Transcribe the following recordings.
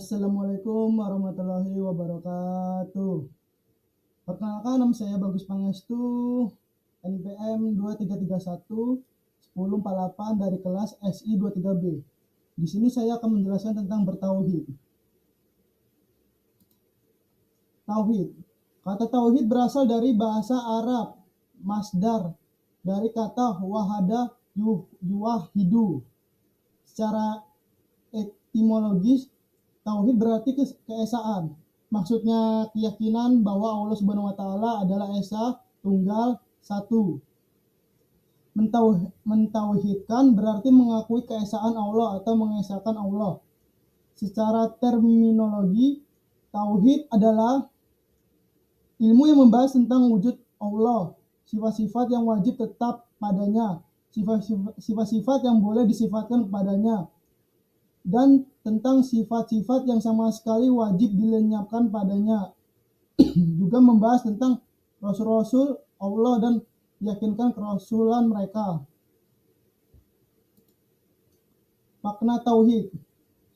Assalamualaikum warahmatullahi wabarakatuh. Perkenalkan, nama saya Bagus Pangestu, NPM 2331 1048 dari kelas SI 23B. Di sini saya akan menjelaskan tentang bertauhid. Tauhid. Kata tauhid berasal dari bahasa Arab, masdar, dari kata wahada yuwahidu. Secara etimologis, tauhid berarti keesaan. Maksudnya keyakinan bahwa Allah Subhanahu wa taala adalah esa, tunggal, satu. Mentauhidkan berarti mengakui keesaan Allah atau mengesahkan Allah. Secara terminologi, tauhid adalah ilmu yang membahas tentang wujud Allah, sifat-sifat yang wajib tetap padanya, sifat-sifat yang boleh disifatkan kepadanya, dan tentang sifat-sifat yang sama sekali wajib dilenyapkan padanya. Juga membahas tentang rasul-rasul Allah dan yakinkan kerasulan mereka. Makna tauhid.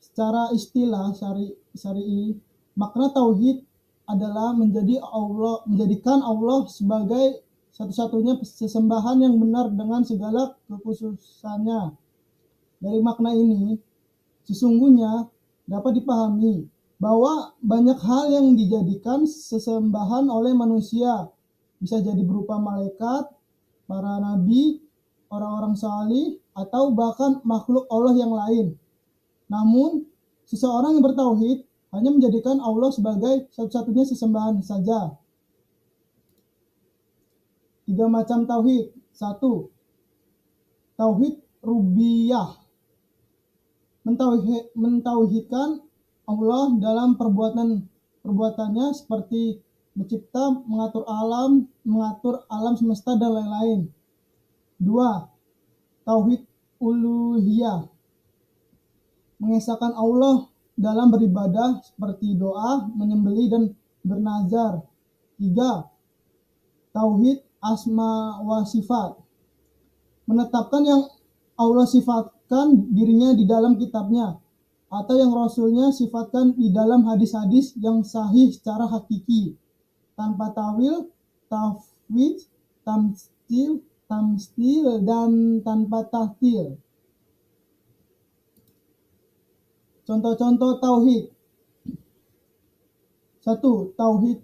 Secara istilah syar'i, makna tauhid adalah menjadikan Allah sebagai satu-satunya sesembahan yang benar dengan segala kekhususannya. Dari makna ini, sesungguhnya dapat dipahami bahwa banyak hal yang dijadikan sesembahan oleh manusia, bisa jadi berupa malaikat, para nabi, orang-orang salih, atau bahkan makhluk Allah yang lain. Namun, seseorang yang bertauhid hanya menjadikan Allah sebagai satu-satunya sesembahan saja. 3 macam tauhid. 1. Tauhid rububiyah. Mentauhidkan Allah dalam perbuatannya seperti mencipta, mengatur alam semesta dan lain-lain. 2. Tauhid uluhiyah. Mengesahkan Allah dalam beribadah seperti doa, menyembelih dan bernazar. 3. Tauhid asma wa sifat. Menetapkan yang Allah sifatkan dirinya di dalam kitabnya atau yang Rasulnya sifatkan di dalam hadis-hadis yang sahih secara hakiki, tanpa tawil, tafwid, tamstil, dan tanpa tahtil. Contoh-contoh tauhid. 1. Tauhid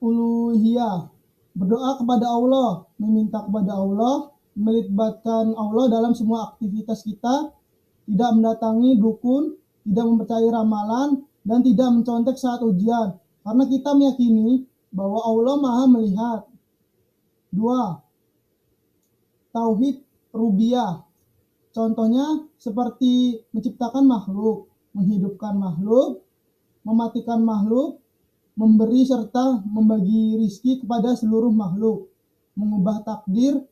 uluhiyah. Berdoa kepada Allah, meminta kepada Allah, melibatkan Allah dalam semua aktivitas kita, tidak mendatangi dukun, tidak mempercayai ramalan, dan tidak mencontek saat ujian, karena kita meyakini bahwa Allah Maha melihat. 2. Tauhid rububiyah. Contohnya seperti menciptakan makhluk, menghidupkan makhluk, mematikan makhluk, memberi serta membagi rizki kepada seluruh makhluk, mengubah takdir,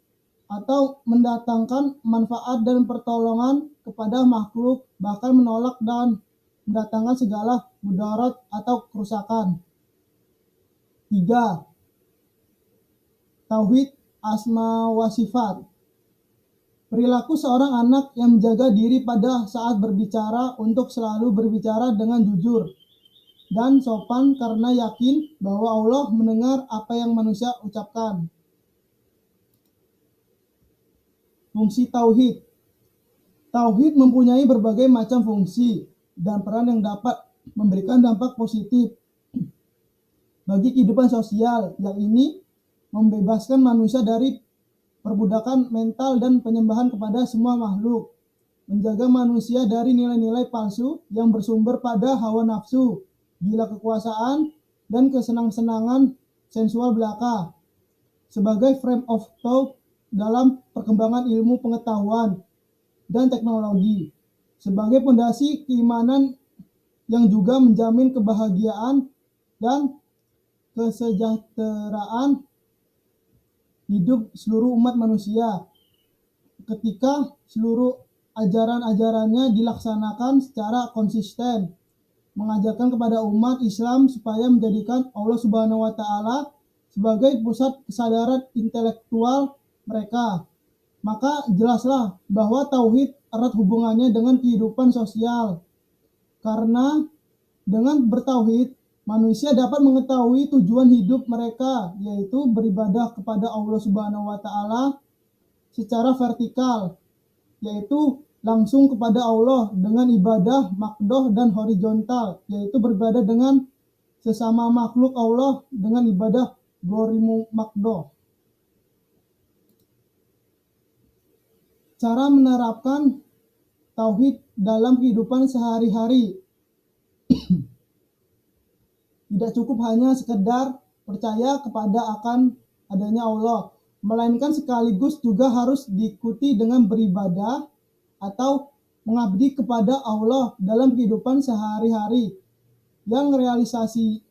atau mendatangkan manfaat dan pertolongan kepada makhluk, bahkan menolak dan mendatangkan segala mudarat atau kerusakan. 3. Tauhid asma wa sifat. Perilaku seorang anak yang menjaga diri pada saat berbicara untuk selalu berbicara dengan jujur dan sopan karena yakin bahwa Allah mendengar apa yang manusia ucapkan. Fungsi tauhid. Tauhid mempunyai berbagai macam fungsi dan peran yang dapat memberikan dampak positif bagi kehidupan sosial, yang ini membebaskan manusia dari perbudakan mental dan penyembahan kepada semua makhluk, menjaga manusia dari nilai-nilai palsu yang bersumber pada hawa nafsu, gila kekuasaan, dan kesenang-senangan sensual belaka, sebagai frame of thought dalam perkembangan ilmu pengetahuan dan teknologi, sebagai fondasi keimanan yang juga menjamin kebahagiaan dan kesejahteraan hidup seluruh umat manusia ketika seluruh ajaran-ajarannya dilaksanakan secara konsisten, mengajarkan kepada umat Islam supaya menjadikan Allah Subhanahu wa taala sebagai pusat kesadaran intelektual mereka. Maka jelaslah bahwa tauhid erat hubungannya dengan kehidupan sosial, karena Dengan bertauhid, manusia dapat mengetahui tujuan hidup mereka, yaitu beribadah kepada Allah Subhanahu wa taala secara vertikal, yaitu langsung kepada Allah dengan ibadah makdoh dan horizontal, yaitu beribadah dengan sesama makhluk Allah dengan ibadah glory makdoh. Cara menerapkan tauhid dalam kehidupan sehari-hari. Tidak cukup hanya sekedar percaya kepada akan adanya Allah, melainkan sekaligus juga harus diikuti dengan beribadah atau mengabdi kepada Allah dalam kehidupan sehari-hari, yang realisasinya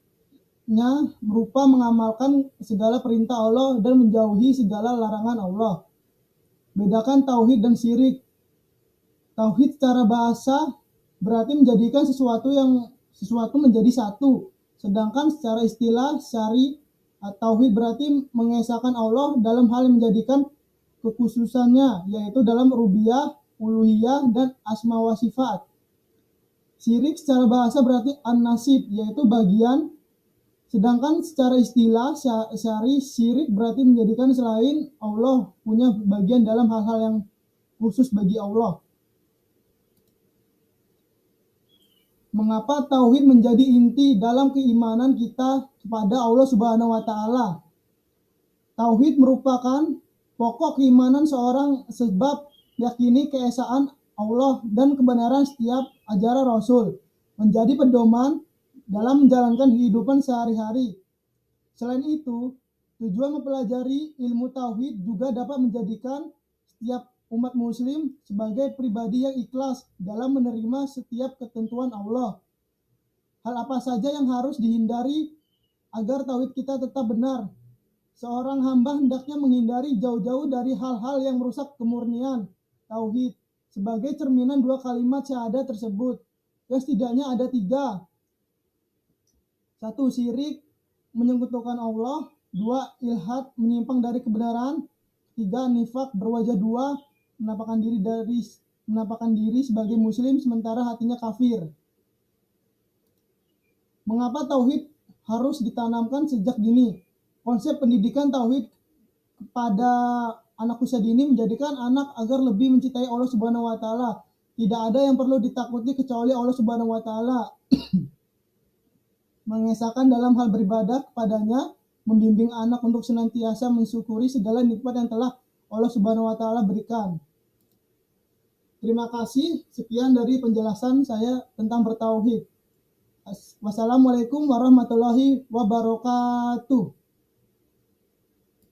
berupa mengamalkan segala perintah Allah dan menjauhi segala larangan Allah. Bedakan tauhid dan syirik. Tauhid secara bahasa berarti menjadikan sesuatu menjadi satu, sedangkan secara istilah syari tauhid berarti mengesahkan Allah dalam hal yang menjadikan kekhususannya, yaitu dalam rububiyah, uluhiyah, dan asma wa sifat. Syirik secara bahasa berarti an-nasib, yaitu bagian, sedangkan secara istilah syari syirik berarti menjadikan selain Allah punya bagian dalam hal-hal yang khusus bagi Allah. Mengapa tauhid menjadi inti dalam keimanan kita kepada Allah Subhanahu wa taala? Tauhid merupakan pokok keimanan seorang, sebab yakini keesaan Allah dan kebenaran setiap ajaran Rasul, menjadi pedoman dalam menjalankan kehidupan sehari-hari. Selain itu, tujuan mempelajari ilmu tauhid juga dapat menjadikan setiap umat muslim sebagai pribadi yang ikhlas dalam menerima setiap ketentuan Allah. Hal apa saja yang harus dihindari agar tauhid kita tetap benar? Seorang hamba hendaknya menghindari jauh-jauh dari hal-hal yang merusak kemurnian tauhid, sebagai cerminan dua kalimat syahadat tersebut, yang setidaknya ada 3. 1. Syirik, menyekutukan Allah. 2. Ilhad, menyimpang dari kebenaran. 3. Nifak, berwajah 2, menampakkan diri sebagai muslim sementara hatinya kafir. Mengapa tauhid harus ditanamkan sejak dini? Konsep pendidikan tauhid kepada anak usia dini menjadikan anak agar lebih mencintai Allah Subhanahu wa taala. Tidak ada yang perlu ditakuti kecuali Allah Subhanahu wa taala. Mengesahkan dalam hal beribadah kepadanya, membimbing anak untuk senantiasa mensyukuri segala nikmat yang telah Allah Subhanahu wa taala berikan. Terima kasih, sekian dari penjelasan saya tentang bertauhid. Wassalamualaikum warahmatullahi wabarakatuh.